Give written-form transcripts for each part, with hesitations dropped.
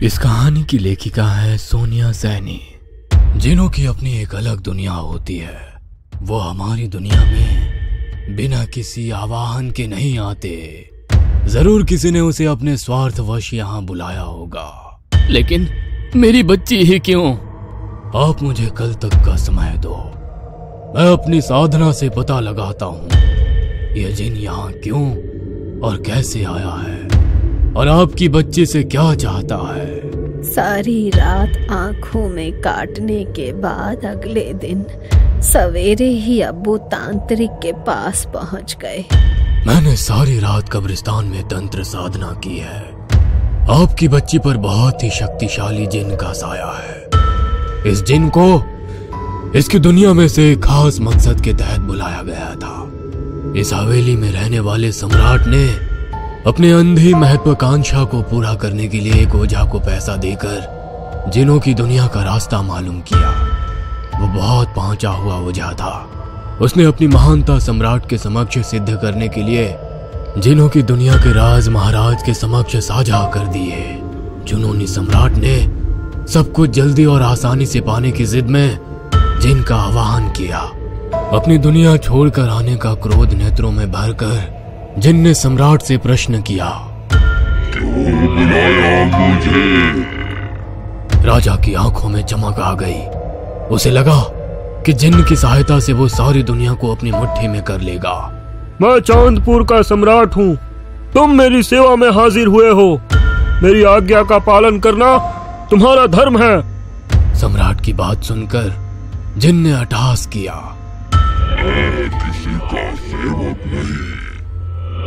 इस कहानी की लेखिका है सोनिया सैनी। जिनों की अपनी एक अलग दुनिया होती है, वो हमारी दुनिया में बिना किसी आवाहन के नहीं आते। जरूर किसी ने उसे अपने स्वार्थवश यहाँ बुलाया होगा, लेकिन मेरी बच्ची ही क्यों? आप मुझे कल तक का समय दो, मैं अपनी साधना से पता लगाता हूँ यह जिन यहाँ क्यों और कैसे आया है और आपकी बच्ची से क्या चाहता है। सारी रात आंखों में काटने के बाद अगले दिन सवेरे ही अब्बू तांत्रिक के पास पहुंच गए। मैंने सारी रात कब्रिस्तान में तंत्र साधना की है। आपकी बच्ची पर बहुत ही शक्तिशाली जिन का साया है। इस जिन को इसकी दुनिया में से खास मकसद के तहत बुलाया गया था। इस हवेली में रहने वाले सम्राट ने अपने अंधी महत्वाकांक्षा को पूरा करने के लिए एक ओझा को पैसा देकर जिनों की दुनिया का रास्ता मालूम किया। वो बहुत पहुंचा हुआ ओझा था। उसने अपनी महानता सम्राट के समक्ष सिद्ध करने के लिए जिनों की दुनिया के राज महाराज के समक्ष साझा कर दिए। जुनूनी सम्राट ने सब कुछ जल्दी और आसानी से पाने की जिद में जिन का आह्वान किया। अपनी दुनिया छोड़कर आने का क्रोध नेत्रों में भरकर जिन ने सम्राट से प्रश्न किया, क्यों बुलाया मुझे? राजा की आंखों में चमक आ गई। उसे लगा कि जिन की सहायता से वो सारी दुनिया को अपनी मुट्ठी में कर लेगा। मैं चांदपुर का सम्राट हूँ, तुम मेरी सेवा में हाजिर हुए हो। मेरी आज्ञा का पालन करना तुम्हारा धर्म है। सम्राट की बात सुनकर जिन ने अट्टहास किया, मैं किसी का सेवक नहीं,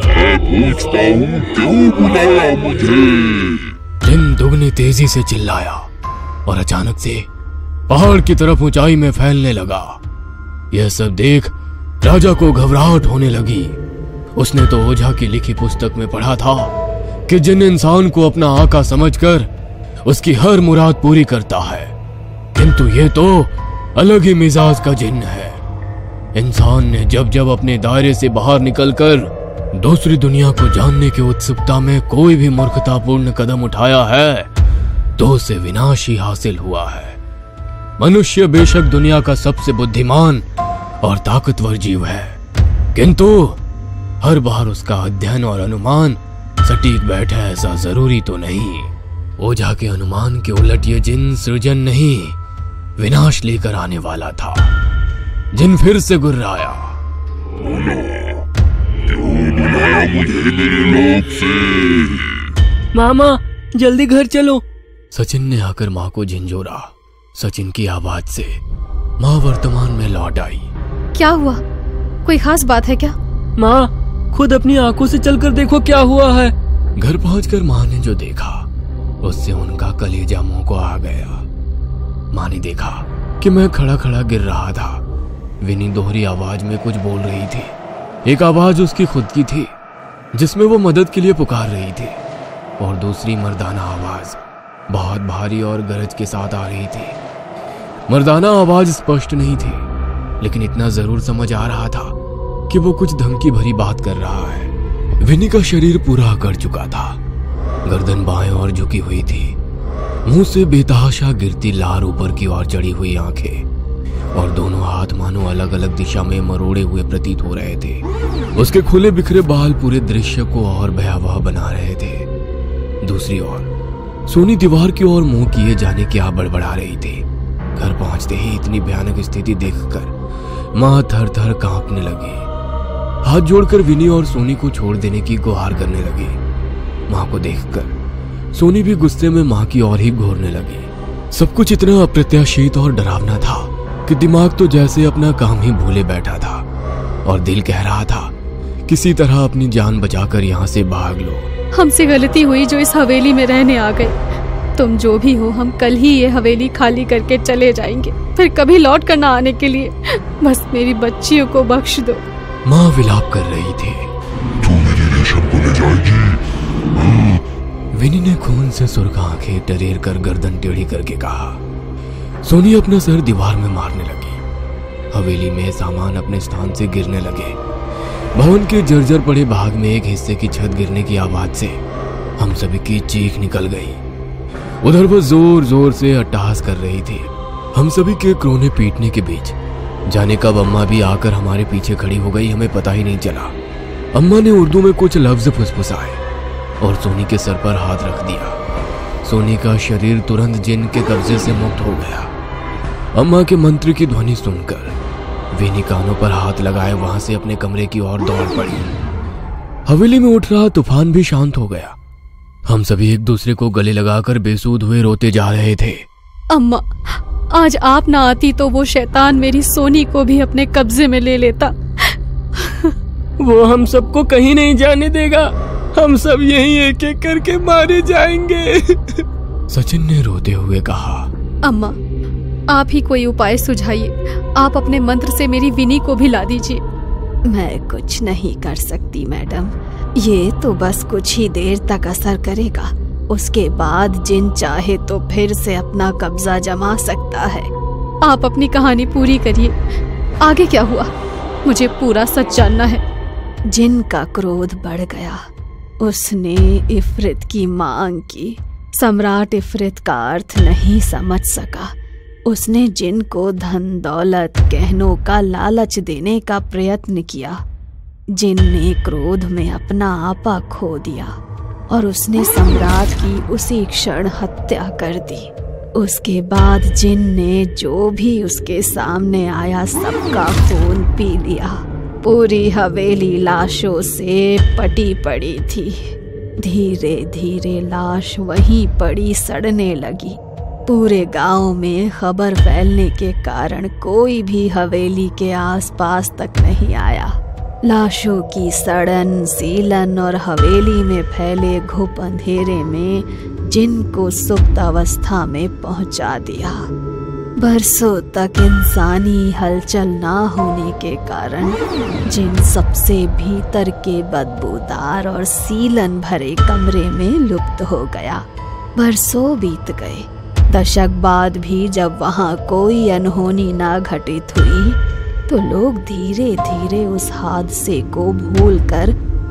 मैं पूछता हूँ क्यों बुलाया मुझे? जिन दुगनी तेजी से चिल्लाया और अचानक से पहाड़ की तरफ ऊंचाई में फैलने लगा। यह सब देख राजा को घबराहट होने लगी। उसने तो ओझा की लिखी पुस्तक में पढ़ा था कि जिन इंसान को अपना आका समझकर उसकी हर मुराद पूरी करता है, किंतु ये तो अलग ही मिजाज का जिन है। इंसान ने जब जब अपने दायरे से बाहर निकलकर दूसरी दुनिया को जानने की उत्सुकता में कोई भी मूर्खतापूर्ण कदम उठाया है, तो उसे विनाश ही हासिल हुआ है। मनुष्य बेशक दुनिया का सबसे बुद्धिमान और ताकतवर जीव है, किंतु हर बार उसका अध्ययन और अनुमान सटीक बैठे ऐसा जरूरी तो नहीं। ओझा के अनुमान के उलट ये जिन सृजन नहीं, विनाश लेकर आने वाला था। जिन फिर से गुर्राया, क्यों बुलाया मुझे मेरे लोक से? मामा जल्दी घर चलो। सचिन ने आकर माँ को झिंझोरा। सचिन की आवाज से माँ वर्तमान में लौट आई। क्या हुआ? कोई खास बात है क्या? माँ खुद अपनी आंखों से चलकर देखो क्या हुआ है। घर पहुंचकर माँ ने जो देखा उससे उनका कलेजा मुंह को आ गया। माँ ने देखा कि मैं खड़ा खड़ा गिर रहा था। विनी दोहरी आवाज में कुछ बोल रही थी। एक आवाज उसकी खुद की थी जिसमें वो मदद के लिए पुकार रही थी, और दूसरी मर्दाना आवाज बहुत भारी और गरज के साथ आ रही थी। मर्दाना आवाज स्पष्ट नहीं थी, लेकिन इतना जरूर समझ आ रहा था कि वो कुछ धमकी भरी बात कर रहा है। विनी का शरीर पूरा अकड़ चुका था। गर्दन बाएं और झुकी हुई थी। मुंह से बेतहाशा गिरती लार ऊपर की ओर चढ़ी हुई आंखें, और दोनों हाथ मानो अलग अलग दिशा में मरोड़े हुए प्रतीत हो रहे थे। उसके खुले बिखरे बाल पूरे दृश्य को और भयावह बना रहे थे। दूसरी ओर सोनी दीवार की ओर मुंह किए जाने की बड़बड़ा रही थी। घर पहुंचते ही इतनी भयानक स्थिति देखकर माँ थर थर कांपने लगी। हाथ जोड़कर विनी और सोनी को छोड़ देने की गुहार करने लगी। माँ को देखकर सोनी भी गुस्से में माँ की ओर ही घूरने लगी। सब कुछ इतना अप्रत्याशित और डरावना था कि दिमाग तो जैसे अपना काम ही भूले बैठा था, और दिल कह रहा था किसी तरह अपनी जान बचाकर यहाँ से भाग लो। हमसे गलती हुई जो इस हवेली में रहने आ गए। तुम जो भी हो, हम कल ही ये हवेली खाली करके चले जाएंगे, फिर कभी लौट कर ना आने के लिए। बस मेरी बच्चियों को बख्श दो। माँ विलाप कर रही थी। तू मेरी रेशम को ले जाएगी? विनी ने खून से सुर्ख आंखें टरेर कर गर्दन टेढ़ी करके कहा। सोनी अपना सर दीवार में मारने लगी। हवेली में सामान अपने स्थान से गिरने लगे। भवन के जर्जर पड़े भाग में एक हिस्से की छत गिरने की आवाज से हम सभी की चीख निकल गई। उधर वो जोर जोर से अट्टहास कर रही थी। हम सभी के रोने पीटने के बीच जाने कब अम्मा भी आकर हमारे पीछे खड़ी हो गई, हमें पता ही नहीं चला। अम्मा ने उर्दू में कुछ लफ्ज फुसफुसाए और सोनी के सर पर हाथ रख दिया। सोनी का शरीर तुरंत जिन के कब्जे से मुक्त हो गया। अम्मा के मंत्र की ध्वनि सुनकर विनी कानों पर हाथ लगाए वहां से अपने कमरे की ओर दौड़ पड़ी। हवेली में उठ रहा तूफान भी शांत हो गया। हम सभी एक दूसरे को गले लगाकर बेसूध हुए रोते जा रहे थे। अम्मा, आज आप ना आती तो वो शैतान मेरी सोनी को भी अपने कब्जे में ले लेता। वो हम सबको कहीं नहीं जाने देगा। हम सब यहीं एक एक करके मारे जाएंगे। सचिन ने रोते हुए कहा। अम्मा, आप ही कोई उपाय सुझाइए। आप अपने मंत्र से मेरी विनी को भी ला दीजिए। मैं कुछ नहीं कर सकती मैडम, ये तो बस कुछ ही देर तक असर करेगा। उसके बाद जिन चाहे तो फिर से अपना कब्जा जमा सकता है। आप अपनी कहानी पूरी करिए। आगे क्या हुआ, मुझे पूरा सच जानना है। जिन का क्रोध बढ़ गया। उसने इफरित की मांग की। सम्राट इफरित का अर्थ नहीं समझ सका। उसने जिन को धन दौलत गहनों का लालच देने का प्रयत्न किया। जिन ने क्रोध में अपना आपा खो दिया और उसने सम्राट की उसी क्षण हत्या कर दी। उसके बाद जिन ने जो भी उसके सामने आया सबका खून पी लिया। पूरी हवेली लाशों से पटी पड़ी थी। धीरे धीरे लाश वहीं पड़ी सड़ने लगी। पूरे गांव में खबर फैलने के कारण कोई भी हवेली के आसपास तक नहीं आया। लाशों की सड़न सीलन और हवेली में फैले घुप अंधेरे में जिन को सुप्त अवस्था में पहुंचा दिया। बरसों तक इंसानी हलचल ना होने के कारण जिन सबसे भीतर के बदबूदार और सीलन भरे कमरे में लुप्त हो गया। बरसों बीत गए। दशक बाद भी जब वहां कोई अनहोनी ना घटित हुई तो लोग धीरे धीरे उस हादसे को भूलकर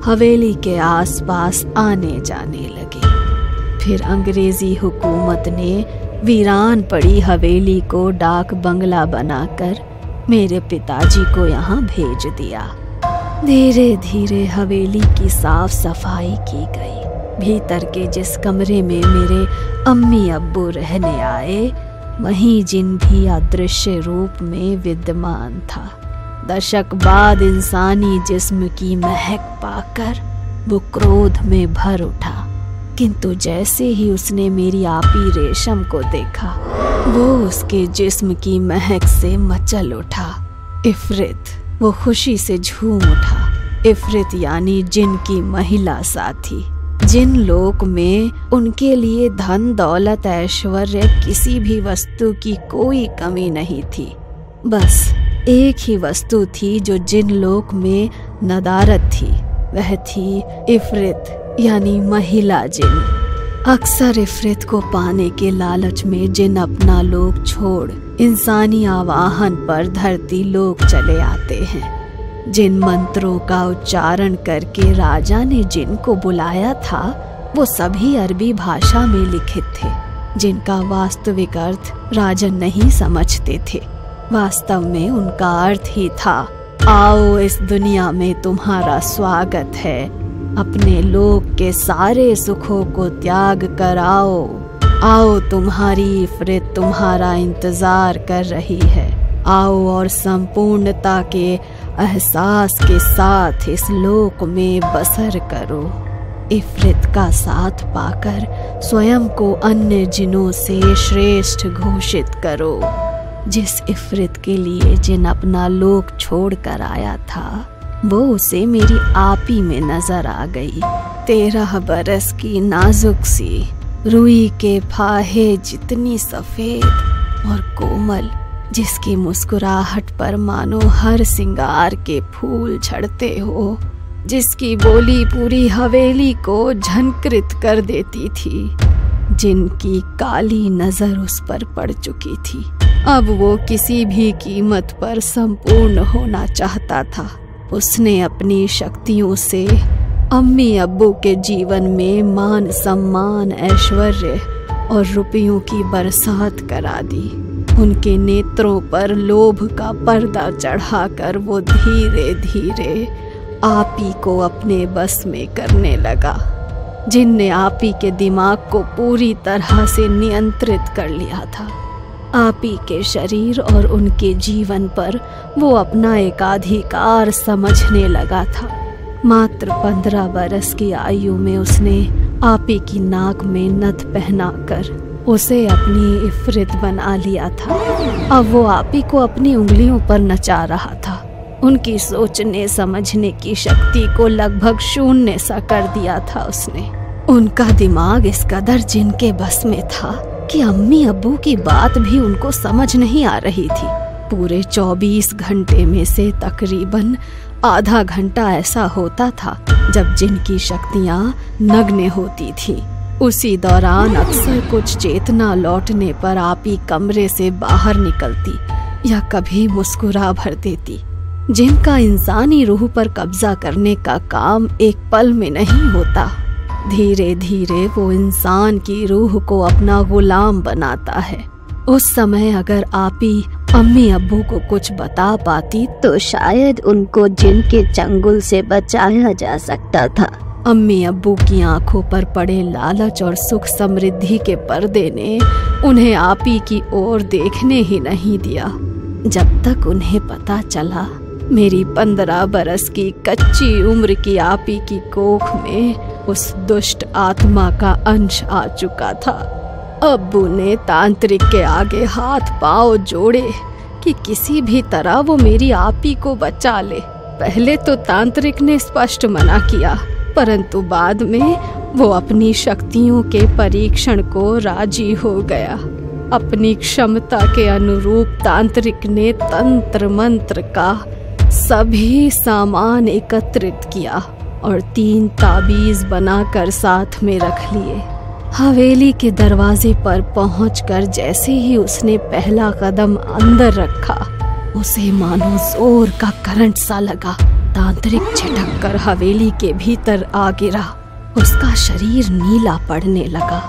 हवेली के आसपास आने जाने लगे। फिर अंग्रेजी हुकूमत ने वीरान पड़ी हवेली को डाक बंगला बनाकर मेरे पिताजी को यहाँ भेज दिया। धीरे धीरे हवेली की साफ सफाई की गई। भीतर के जिस कमरे में मेरे अम्मी अब्बू रहने आए वहीं जिन भी अदृश्य रूप में विद्यमान था। दशक बाद इंसानी जिस्म की महक पाकर वो क्रोध में भर उठा, किंतु जैसे ही उसने मेरी आपी रेशम को देखा वो उसके जिस्म की महक से मचल उठा। इफरित वो खुशी से झूम उठा। इफरित यानी जिन की महिला साथी। जिन लोक में उनके लिए धन दौलत ऐश्वर्य किसी भी वस्तु की कोई कमी नहीं थी। बस एक ही वस्तु थी जो जिन लोक में नदारत थी, वह थी इफरित यानी महिला जिन। अक्सर इफरित को पाने के लालच में जिन अपना लोक छोड़ इंसानी आवाहन पर धरती लोक चले आते हैं। जिन मंत्रों का उच्चारण करके राजा ने जिन को बुलाया था वो सभी अरबी भाषा में लिखित थे, जिनका वास्तविक अर्थ राजन नहीं समझते थे। वास्तव में उनका अर्थ ही था, आओ इस दुनिया में तुम्हारा स्वागत है, अपने लोक के सारे सुखों को त्याग कर आओ। आओ तुम्हारी इफरित तुम्हारा इंतजार कर रही है। आओ और संपूर्णता के एहसास के साथ इस लोक में बसर करो। इफरित का साथ पाकर स्वयं को अन्य जिनों से श्रेष्ठ घोषित करो। जिस इफरित के लिए जिन अपना लोक छोड़ कर आया था वो उसे मेरी आपी में नजर आ गई। 13 बरस की नाजुक सी, रुई के फाहे जितनी सफेद और कोमल, जिसकी मुस्कुराहट पर मानो हर सिंगार के फूल झड़ते हो, जिसकी बोली पूरी हवेली को झंकृत कर देती थी, जिनकी काली नजर उस पर पड़ चुकी थी। अब वो किसी भी कीमत पर संपूर्ण होना चाहता था। उसने अपनी शक्तियों से अम्मी अब्बू के जीवन में मान सम्मान ऐश्वर्य और रुपयों की बरसात करा दी। उनके नेत्रों पर लोभ का पर्दा चढ़ाकर वो धीरे धीरे आपी को अपने बस में करने लगा। जिन ने आपी के दिमाग को पूरी तरह से नियंत्रित कर लिया था। आपी के शरीर और उनके जीवन पर वो अपना एकाधिकार समझने लगा था। मात्र 15 बरस की आयु में उसने आपी की नाक में नथ पहनाकर उसे अपनी इफरित बना लिया था। अब वो आपी को अपनी उंगलियों पर नचा रहा था। उनकी सोचने समझने की शक्ति को लगभग शून्य सा कर दिया था उसने। उनका दिमाग इस कदर जिनके बस में था कि अम्मी अब्बू की बात भी उनको समझ नहीं आ रही थी। पूरे 24 घंटे में से तकरीबन आधा घंटा ऐसा होता था जब जिनकी शक्तियाँ नग्न होती थी। उसी दौरान अक्सर कुछ चेतना लौटने पर आपी कमरे से बाहर निकलती या कभी मुस्कुरा भर देती। जिनका इंसानी रूह पर कब्जा करने का काम एक पल में नहीं होता। धीरे धीरे वो इंसान की रूह को अपना गुलाम बनाता है। उस समय अगर आपी अम्मी अब्बू को कुछ बता पाती तो शायद उनको जिन के चंगुल से बचाया जा सकता था। अम्मी अब्बू की आंखों पर पड़े लालच और सुख समृद्धि के पर्दे ने उन्हें आपी की ओर देखने ही नहीं दिया। जब तक उन्हें पता चला मेरी 15 बरस की कच्ची उम्र की आपी की कोख में उस दुष्ट आत्मा का अंश आ चुका था। अब्बू ने तांत्रिक के आगे हाथ पांव जोड़े कि किसी भी तरह वो मेरी आपी को बचा ले। पहले तो तांत्रिक ने स्पष्ट मना किया, परंतु बाद में वो अपनी शक्तियों के परीक्षण को राजी हो गया। अपनी क्षमता के अनुरूप तांत्रिक ने तंत्र मंत्र का सभी सामान एकत्रित किया और 3 ताबीज बनाकर साथ में रख लिए। हवेली के दरवाजे पर पहुंचकर जैसे ही उसने पहला कदम अंदर रखा, उसे मानो जोर का करंट सा लगा। तांत्रिक छिटक कर हवेली के भीतर आ गिरा। उसका शरीर नीला पड़ने लगा।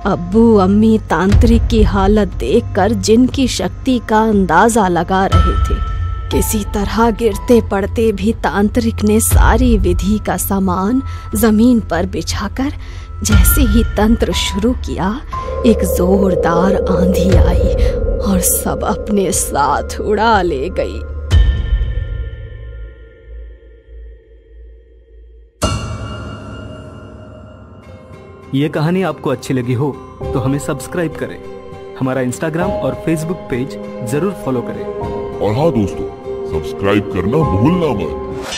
अब्बू अम्मी तांत्रिक की हालत देखकर जिनकी शक्ति का अंदाजा लगा रहे थे। किसी तरह गिरते पड़ते भी तांत्रिक ने सारी विधि का सामान जमीन पर बिछाकर जैसे ही तंत्र शुरू किया, एक जोरदार आंधी आई और सब अपने साथ उड़ा ले गई। ये कहानी आपको अच्छी लगी हो तो हमें सब्सक्राइब करें, हमारा इंस्टाग्राम और फेसबुक पेज जरूर फॉलो करें। और हाँ दोस्तों, सब्सक्राइब करना भूलना मत।